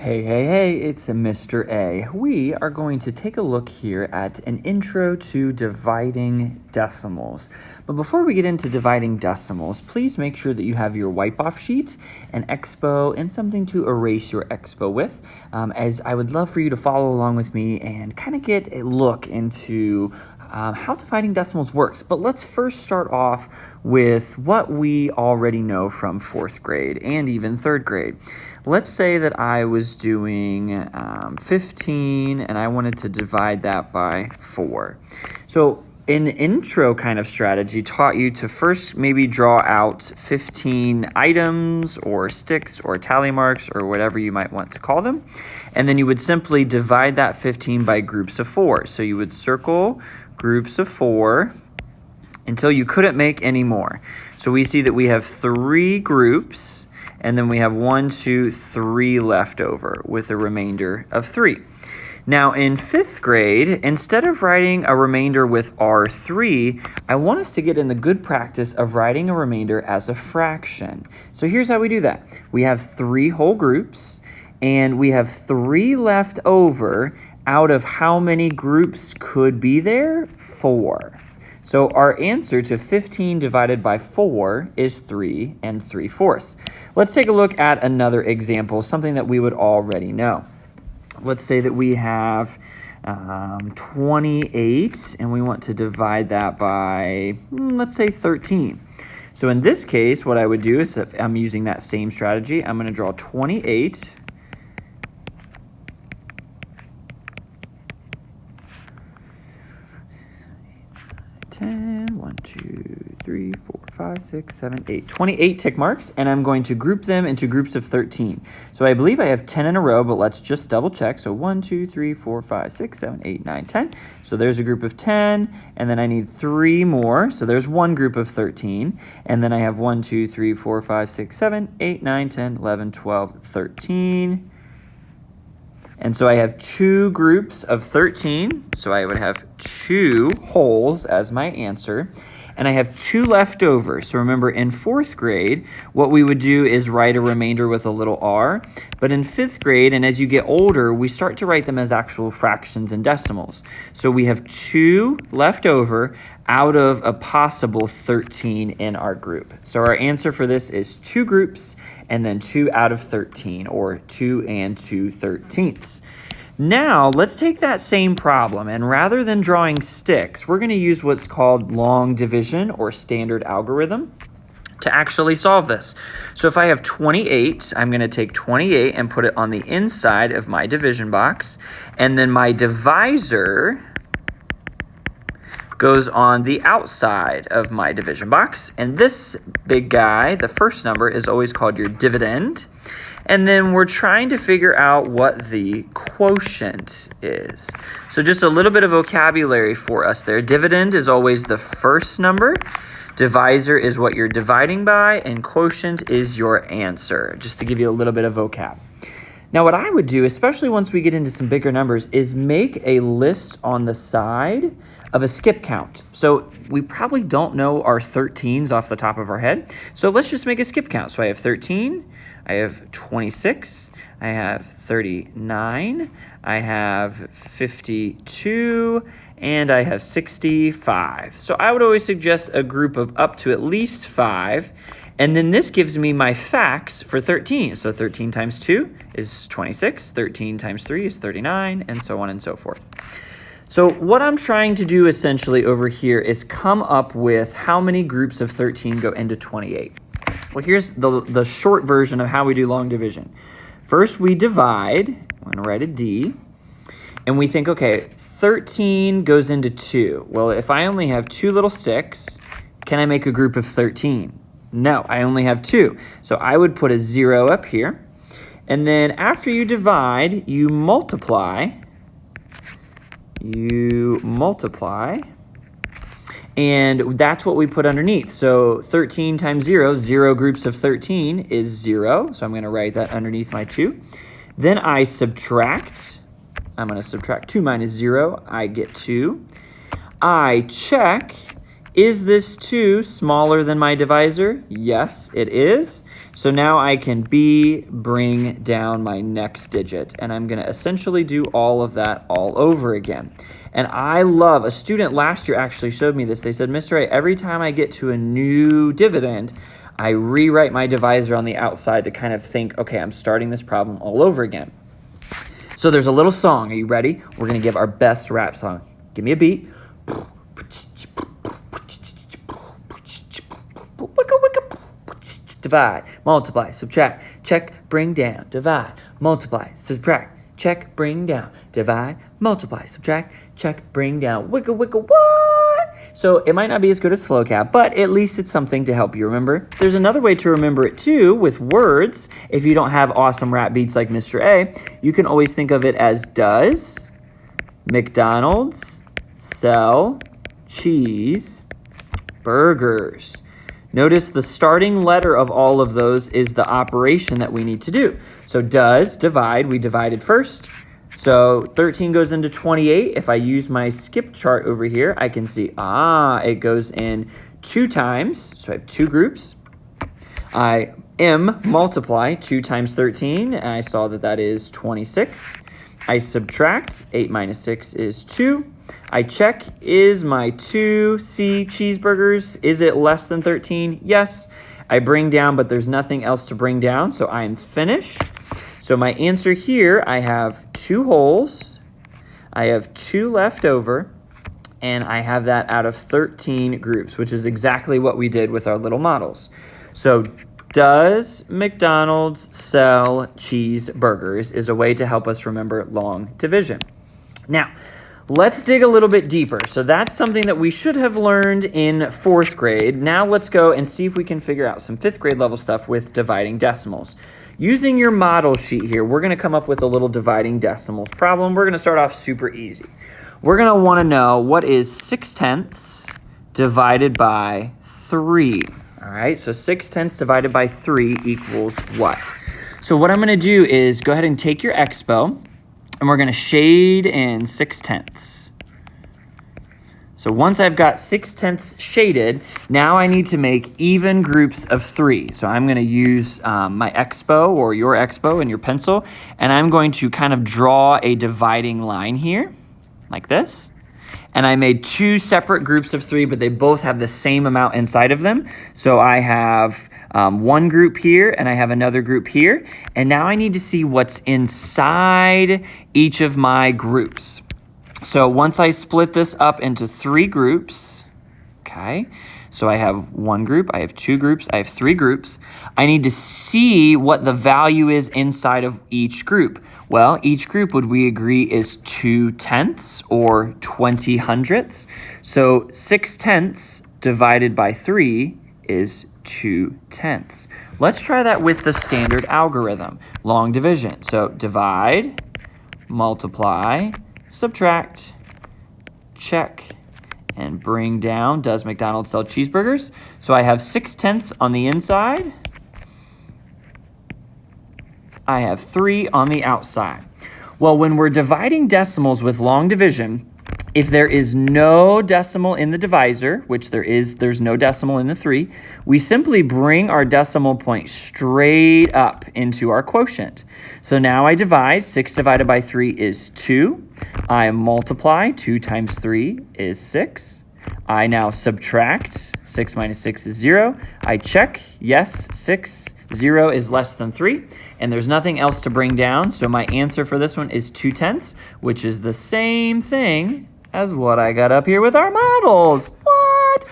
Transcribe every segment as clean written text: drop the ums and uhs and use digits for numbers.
Hey, it's Mr. A. We are going to take a look here at an intro to dividing decimals. But before we get into dividing decimals, please make sure that you have your wipe-off sheet, an expo, and something to erase your expo with, as I would love for you to follow along with me and kind of get a look into how dividing decimals works. But let's first start off with what we already know from 4th grade and even 3rd grade. Let's say that I was doing 15 and I wanted to divide that by 4. So an intro kind of strategy taught you to first maybe draw out 15 items or sticks or tally marks or whatever you might want to call them. And then you would simply divide that 15 by groups of 4. So you would circle groups of 4 until you couldn't make any more. So we see that we have 3 groups, and then we have 1, 2, 3 left over with a remainder of 3. Now in 5th grade, instead of writing a remainder with R3, I want us to get in the good practice of writing a remainder as a fraction. So here's how we do that. We have 3 whole groups, and we have 3 left over out of how many groups could be there? 4. So our answer to 15 divided by 4 is 3 3/4. Let's take a look at another example, something that we would already know. Let's say that we have 28 and we want to divide that by, let's say 13. So in this case, what I would do is, if I'm using that same strategy, I'm going to draw 28 . 10, 1, 2, 3, 4, 5, 6, 7, 8. 28 tick marks, and I'm going to group them into groups of 13. So I believe I have 10 in a row, but let's just double check. So 1, 2, 3, 4, 5, 6, 7, 8, 9, 10. So there's a group of 10, and then I need 3 more. So there's one group of 13. And then I have 1, 2, 3, 4, 5, 6, 7, 8, 9, 10, 11, 12, 13. And so I have 2 groups of 13, so I would have 2 wholes as my answer, and I have 2 left over. So remember, in 4th grade, what we would do is write a remainder with a little r, but in 5th grade, and as you get older, we start to write them as actual fractions and decimals. So we have 2 left over out of a possible 13 in our group. So our answer for this is 2 groups and then 2 out of 13, or 2 2/13. Now, let's take that same problem, and rather than drawing sticks, we're going to use what's called long division or standard algorithm to actually solve this. So if I have 28, I'm going to take 28 and put it on the inside of my division box, and then my divisor goes on the outside of my division box. And this big guy, the first number, is always called your dividend. And then we're trying to figure out what the quotient is. So just a little bit of vocabulary for us there. Dividend is always the first number. Divisor is what you're dividing by, and quotient is your answer, just to give you a little bit of vocab. Now what I would do, especially once we get into some bigger numbers, is make a list on the side of a skip count. So we probably don't know our 13s off the top of our head. So let's just make a skip count. So I have 13, I have 26, I have 39, I have 52, and I have 65. So I would always suggest a group of up to at least 5. And then this gives me my facts for 13. So 13 times 2 is 26, 13 times 3 is 39, and so on and so forth. So what I'm trying to do essentially over here is come up with how many groups of 13 go into 28. Well, here's the short version of how we do long division. First, we divide. I'm going to write a D. And we think, okay, 13 goes into 2. Well, if I only have 2 little sticks, can I make a group of 13? No, I only have 2. So I would put a 0 up here. And then after you divide, you multiply. And that's what we put underneath. So 13 times 0, 0 groups of 13 is 0. So I'm going to write that underneath my 2. Then I subtract. I'm going to subtract 2 minus 0. I get 2. I check Is this 2 smaller than my divisor? Yes, it is. So now I can bring down my next digit, and I'm going to essentially do all of that all over again. And I love, a student last year actually showed me this. They said, Mr. A, every time I get to a new dividend, I rewrite my divisor on the outside to kind of think, okay, I'm starting this problem all over again. So there's a little song. Are you ready? We're going to give our best rap song. Give me a beat. Divide, multiply, subtract, check, bring down, divide, multiply, subtract, check, bring down, divide, multiply, subtract, check, bring down, wicka, wicka, what? So it might not be as good as FlowCap, but at least it's something to help you remember. There's another way to remember it too with words. If you don't have awesome rap beats like Mr. A, you can always think of it as does McDonald's sell cheeseburgers. Notice the starting letter of all of those is the operation that we need to do. So does, divide, we divided first. So 13 goes into 28. If I use my skip chart over here, I can see, it goes in 2 times. So I have 2 groups. I multiply 2 times 13, and I saw that that is 26. I subtract, 8 minus 6 is 2. I check, is my 2C cheeseburgers, is it less than 13? Yes. I bring down, but there's nothing else to bring down, so I'm finished. So my answer here, I have 2 wholes, I have 2 left over, and I have that out of 13 groups, which is exactly what we did with our little models. So does McDonald's sell cheeseburgers is a way to help us remember long division. Now, let's dig a little bit deeper. So that's something that we should have learned in 4th grade. Now let's go and see if we can figure out some 5th grade level stuff with dividing decimals. Using your model sheet here, we're going to come up with a little dividing decimals problem. We're going to start off super easy. We're going to want to know what is 6/10 divided by 3. All right, so 6/10 divided by 3 equals what? So what I'm going to do is go ahead and take your expo, and we're going to shade in 6/10. So once I've got 6/10 shaded, now I need to make even groups of 3. So I'm going to use my expo or your expo and your pencil, and I'm going to kind of draw a dividing line here, like this. And I made 2 separate groups of 3, but they both have the same amount inside of them. So I have one group here, and I have another group here. And now I need to see what's inside each of my groups. So once I split this up into 3 groups, okay, so I have 1 group, I have 2 groups, I have 3 groups. I need to see what the value is inside of each group. Well, each group, would we agree, is 2/10 or 20/100. So 6/10 divided by 3 is 2/10. Let's try that with the standard algorithm, long division. So divide, multiply, subtract, check, and bring down. Does McDonald's sell cheeseburgers? So I have 6/10 on the inside. I have 3 on the outside. Well, when we're dividing decimals with long division, if there is no decimal in the divisor, which there's no decimal in the 3, we simply bring our decimal point straight up into our quotient. So now I divide. 6 divided by 3 is 2. I multiply. 2 times 3 is 6. I now subtract. 6 minus 6 is 0. I check. Yes, 6. 0 is less than 3, and there's nothing else to bring down, so my answer for this one is 2/10, which is the same thing as what I got up here with our models. What?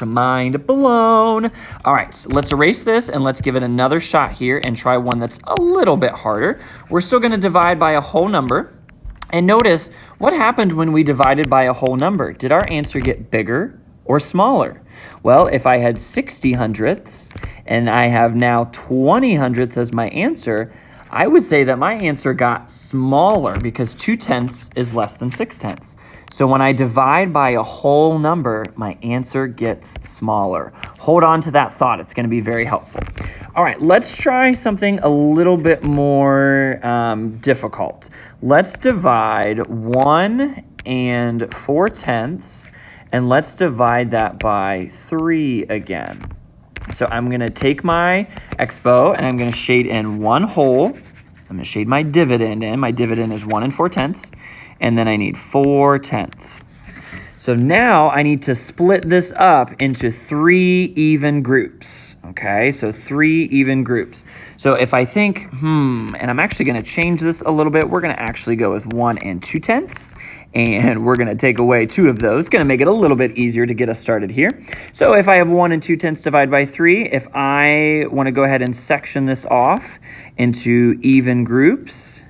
Mind blown. All right, so let's erase this, and let's give it another shot here and try one that's a little bit harder. We're still going to divide by a whole number, and notice what happened when we divided by a whole number. Did our answer get bigger or smaller? Well, if I had 60/100ths and I have now 20/100ths as my answer, I would say that my answer got smaller because 2/10 is less than 6/10. So when I divide by a whole number, my answer gets smaller. Hold on to that thought. It's going to be very helpful. All right, let's try something a little bit more difficult. Let's divide 1 and 4/10 And let's divide that by 3 again. So I'm going to take my expo and I'm going to shade in one whole. I'm going to shade my dividend in. My dividend is 1 4/10. And then I need 4/10. So now I need to split this up into 3 even groups. Okay, so 3 even groups. So if I think, and I'm actually going to change this a little bit. We're going to actually go with 1 2/10. And we're going to take away 2 of those. Going to make it a little bit easier to get us started here. So if I have 1 2/10 divided by 3, if I want to go ahead and section this off into even groups,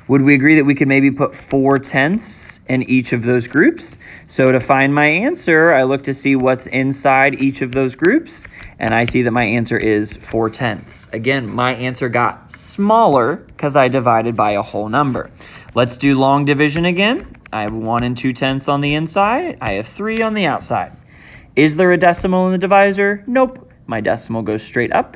would we agree that we could maybe put 4/10 in each of those groups? So to find my answer, I look to see what's inside each of those groups, and I see that my answer is 4/10. Again, my answer got smaller because I divided by a whole number. Let's do long division again. I have 1 2/10 on the inside. I have 3 on the outside. Is there a decimal in the divisor? Nope. My decimal goes straight up.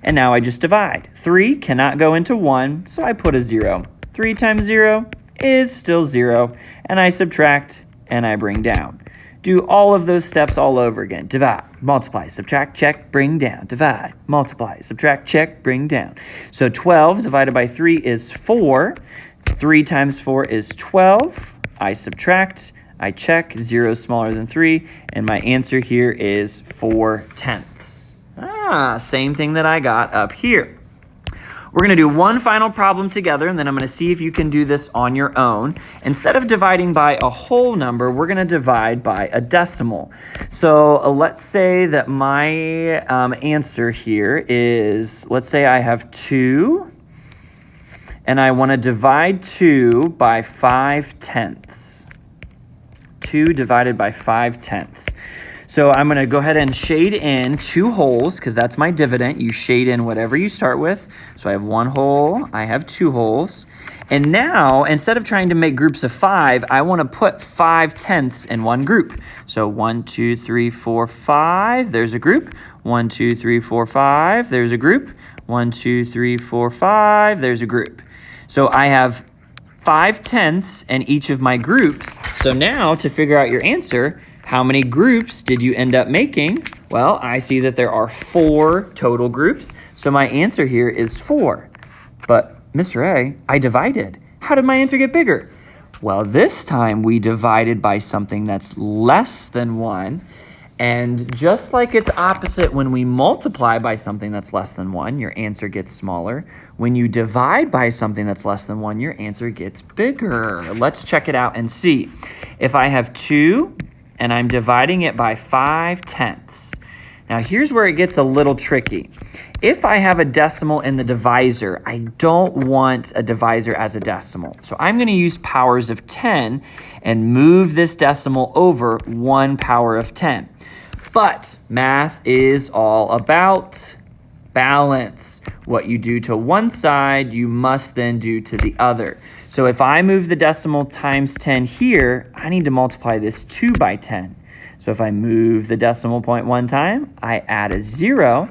And now I just divide. 3 cannot go into 1, so I put a 0. 3 times 0 is still 0. And I subtract and I bring down. Do all of those steps all over again. Divide, multiply, subtract, check, bring down. Divide, multiply, subtract, check, bring down. So 12 divided by 3 is 4. 3 times 4 is 12. I subtract, I check, 0 is smaller than 3, and my answer here is 4/10. Same thing that I got up here. We're going to do one final problem together, and then I'm going to see if you can do this on your own. Instead of dividing by a whole number, we're going to divide by a decimal. So let's say that my answer here is, let's say I have 2, and I want to divide 2 by 5/10. 2 divided by 5/10. So I'm going to go ahead and shade in 2 holes because that's my dividend. You shade in whatever you start with. So I have 1 hole, I have 2 holes. And now, instead of trying to make groups of 5, I want to put 5/10 in one group. So 1, 2, 3, 4, 5, there's a group. 1, 2, 3, 4, 5, there's a group. 1, 2, 3, 4, 5, there's a group. So I have 5/10 in each of my groups. So now to figure out your answer, how many groups did you end up making? Well, I see that there are 4 total groups. So my answer here is 4. But Mr. A, I divided. How did my answer get bigger? Well, this time we divided by something that's less than 1. And just like it's opposite when we multiply by something that's less than 1, your answer gets smaller. When you divide by something that's less than 1, your answer gets bigger. Let's check it out and see. If I have 2 and I'm dividing it by 5/10. Now here's where it gets a little tricky. If I have a decimal in the divisor, I don't want a divisor as a decimal. So I'm going to use powers of 10 and move this decimal over 1 power of 10. But math is all about balance. What you do to one side, you must then do to the other. So if I move the decimal times 10 here, I need to multiply this 2 by 10. So if I move the decimal point 1 time, I add a 0,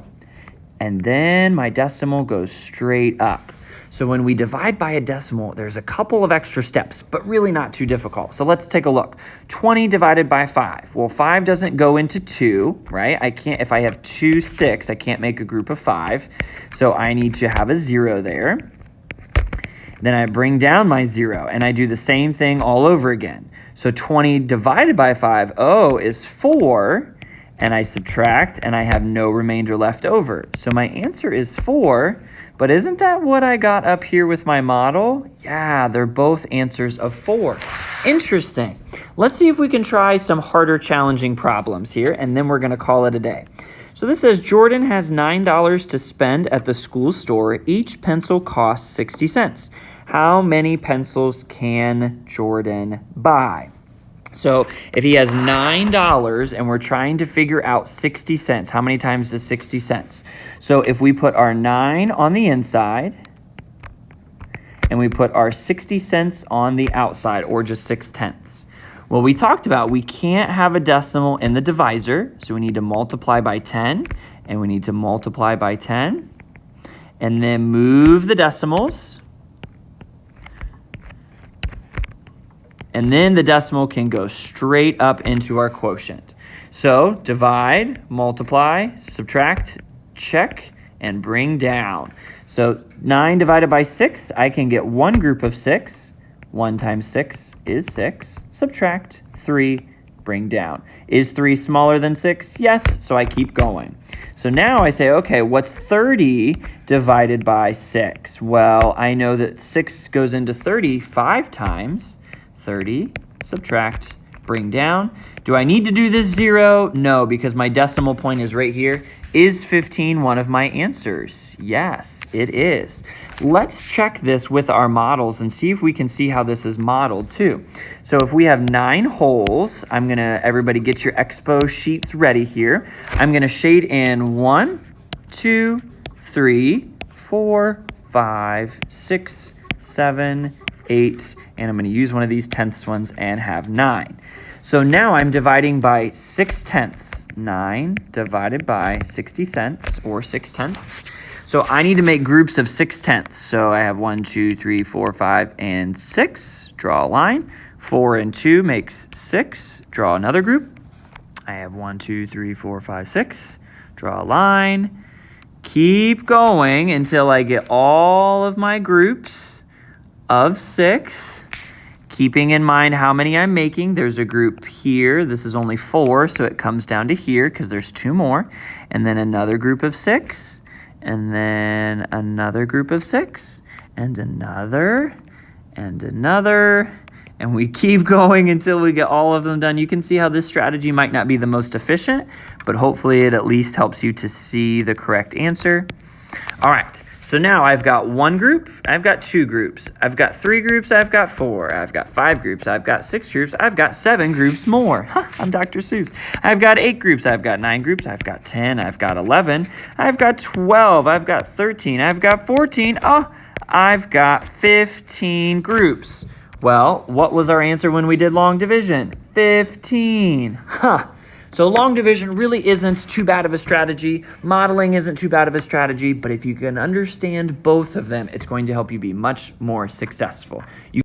and then my decimal goes straight up. So when we divide by a decimal, there's a couple of extra steps, but really not too difficult. So let's take a look. 20 divided by 5. Well, 5 doesn't go into 2, right? I can't, if I have 2 sticks, I can't make a group of 5. So I need to have a 0 there. Then I bring down my 0, and I do the same thing all over again. So 20 divided by 5, is 4, and I subtract, and I have no remainder left over. So my answer is 4, but isn't that what I got up here with my model? Yeah, they're both answers of 4. Interesting. Let's see if we can try some harder, challenging problems here, and then we're going to call it a day. So this says Jordan has $9 to spend at the school store. Each pencil costs 60 cents. How many pencils can Jordan buy? So if he has $9 and we're trying to figure out 60 cents, how many times is 60 cents? So if we put our 9 on the inside and we put our 60 cents on the outside, or just 6/10. Well, we talked about we can't have a decimal in the divisor, so we need to multiply by 10, and we need to multiply by 10, and then move the decimals. And then the decimal can go straight up into our quotient. So divide, multiply, subtract, check, and bring down. So 9 divided by 6, I can get one group of 6. 1 times 6 is 6. Subtract 3, bring down. Is 3 smaller than 6? Yes, so I keep going. So now I say, okay, what's 30 divided by 6? Well, I know that 6 goes into 30 5 times. 30, subtract, bring down. Do I need to do this 0? No, because my decimal point is right here. Is 15 one of my answers? Yes, it is. Let's check this with our models and see if we can see how this is modeled too. So if we have 9 holes, everybody get your expo sheets ready here. I'm gonna shade in 1, 2, 3, 4, 5, 6, 7, 8, and I'm gonna use one of these tenths ones and have 9. So now I'm dividing by 6/10. 9 divided by 60 cents, or 6/10. So I need to make groups of 6/10. So I have 1, 2, 3, 4, 5, and 6. Draw a line. 4 and 2 makes 6. Draw another group. I have 1, 2, 3, 4, 5, 6. Draw a line. Keep going until I get all of my groups of 6. Keeping in mind how many I'm making, there's a group here. This is only 4, so it comes down to here because there's 2 more. And then another group of 6. And then another group of 6. And another. And another. And we keep going until we get all of them done. You can see how this strategy might not be the most efficient, but hopefully it at least helps you to see the correct answer. All right. So now I've got 1 group, I've got 2 groups, I've got 3 groups, I've got 4, I've got 5 groups, I've got 6 groups, I've got 7 groups more. I'm Dr. Seuss. I've got 8 groups, I've got 9 groups, I've got 10, I've got 11, I've got 12, I've got 13, I've got 14, I've got 15 groups. Well, what was our answer when we did long division? 15. So long division really isn't too bad of a strategy. Modeling isn't too bad of a strategy, but if you can understand both of them, it's going to help you be much more successful.